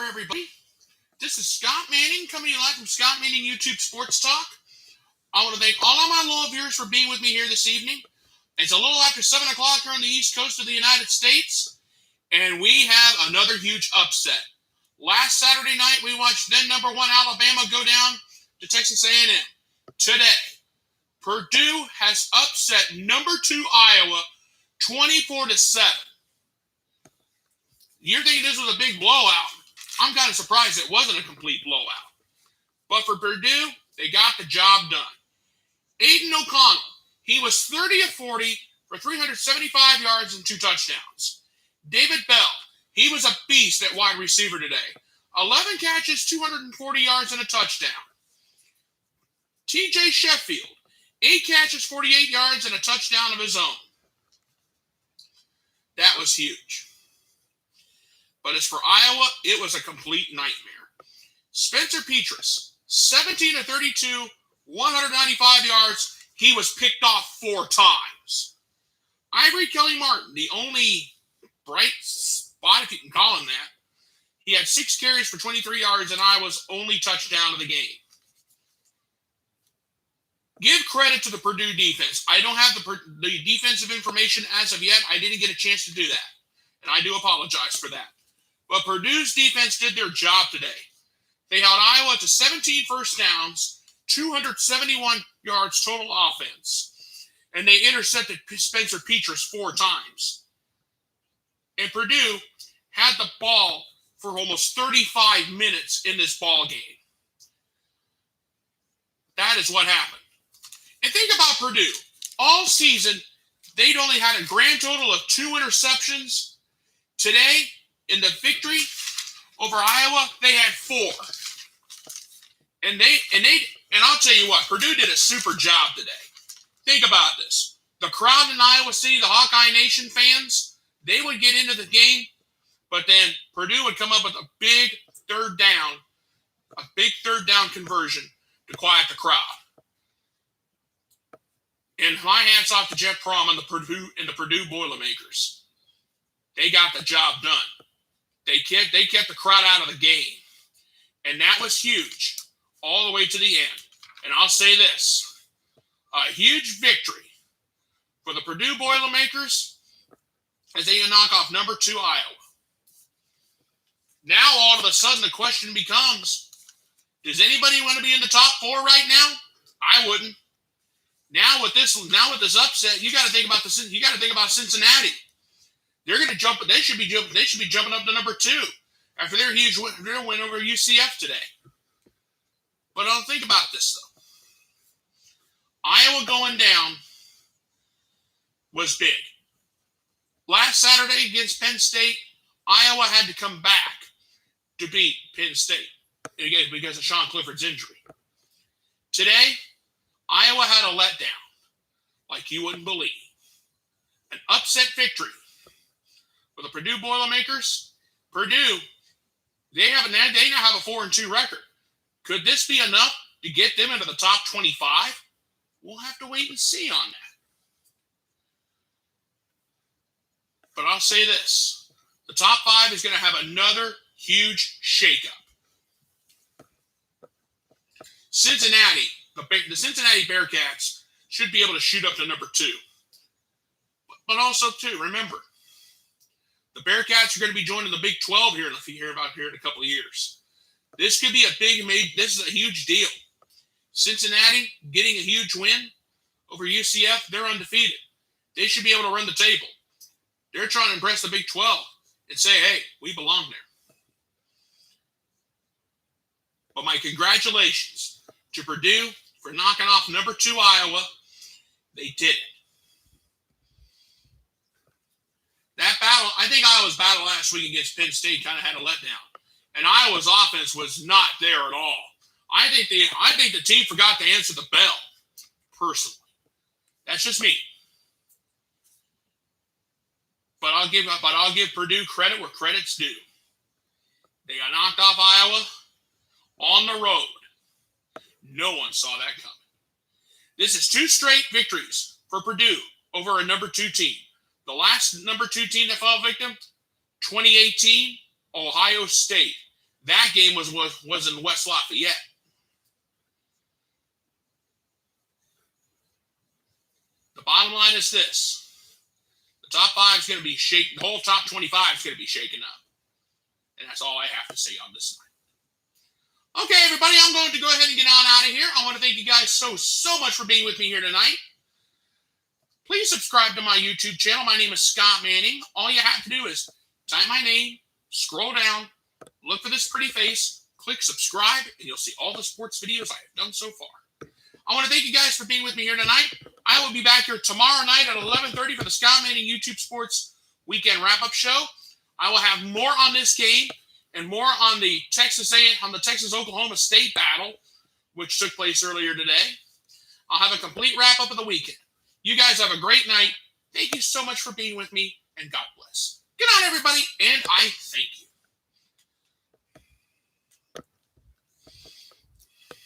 everybody. This is Scott Manning coming to you live from Scott Manning YouTube Sports Talk. I want to thank all of my loyal viewers for being with me here this evening. It's a little after 7 o'clock here on the East Coast of the United States, and we have another huge upset. Last Saturday night, we watched then number 1 Alabama go down to Texas A&M. Today, Purdue has upset number 2 Iowa 24-7. You're thinking this was a big blowout. I'm kind of surprised it wasn't a complete blowout. But for Purdue, they got the job done. Aiden O'Connell, he was 30 of 40 for 375 yards and 2 touchdowns. David Bell, he was a beast at wide receiver today. 11 catches, 240 yards, and a touchdown. TJ Sheffield, 8 catches, 48 yards, and a touchdown of his own. That was huge. But as for Iowa, it was a complete nightmare. Spencer Petras, 17 of 32, 195 yards. He was picked off 4 times. Ivory Kelly Martin, the only bright spot, if you can call him that. He had 6 carries for 23 yards and Iowa's only touchdown of the game. Give credit to the Purdue defense. I don't have the defensive information as of yet. I didn't get a chance to do that. And I do apologize for that. But Purdue's defense did their job today. They held Iowa to 17 first downs, 271 yards total offense, and they intercepted Spencer Petras 4 times. And Purdue had the ball for almost 35 minutes in this ball game. That is what happened. And think about Purdue. All season, they'd only had a grand total of 2 interceptions. Today, in the victory over Iowa, they had 4. And I'll tell you what, Purdue did a super job today. Think about this. The crowd in Iowa City, the Hawkeye Nation fans, they would get into the game, but then Purdue would come up with a big third down conversion to quiet the crowd. And my hats off to Jeff Prom and the Purdue Boilermakers. They got the job done. They kept the crowd out of the game. And that was huge all the way to the end. And I'll say this, a huge victory for the Purdue Boilermakers as they knock off number 2 Iowa. Now all of a sudden the question becomes, does anybody want to be in the top 4 right now? I wouldn't. Now with this upset, you got to think about Cincinnati. They're going to jump. They should be jumping up to number 2 after their huge win over UCF today. But I'll think about this though. Iowa going down was big. Last Saturday against Penn State, Iowa had to come back to beat Penn State because of Sean Clifford's injury. Today, Iowa had a letdown like you wouldn't believe. An upset victory. For the Purdue Boilermakers, Purdue, they now have a 4-2 record. Could this be enough to get them into the top 25? We'll have to wait and see on that. But I'll say this. The top 5 is going to have another huge shakeup. Cincinnati, the Cincinnati Bearcats should be able to shoot up to number 2. But also, too, remember, the Bearcats are going to be joining the Big 12 here in a couple of years. This could be this is a huge deal. Cincinnati getting a huge win over UCF, they're undefeated. They should be able to run the table. They're trying to impress the Big 12 and say, hey, we belong there. But my congratulations to Purdue for knocking off number 2 Iowa. They did it. That battle, I think Iowa's battle last week against Penn State kind of had a letdown. And Iowa's offense was not there at all. I think the team forgot to answer the bell, personally. That's just me. But I'll give Purdue credit where credit's due. They got knocked off Iowa on the road. No one saw that coming. This is 2 straight victories for Purdue over a number 2 team. The last number 2 team that fell victim, 2018, Ohio State. That game was in West Lafayette. The bottom line is this. The top 5 is going to be shaken. The whole top 25 is going to be shaken up. And that's all I have to say on this night. Okay, everybody, I'm going to go ahead and get on out of here. I want to thank you guys so much for being with me here tonight. Please subscribe to my YouTube channel. My name is Scott Manning. All you have to do is type my name, scroll down, look for this pretty face, click subscribe, and you'll see all the sports videos I have done so far. I want to thank you guys for being with me here tonight. I will be back here tomorrow night at 11:30 for the Scott Manning YouTube Sports Weekend Wrap-Up Show. I will have more on this game and more on the Texas-Oklahoma State battle, which took place earlier today. I'll have a complete wrap-up of the weekend. You guys have a great night. Thank you so much for being with me, and God bless. Good night, everybody, and I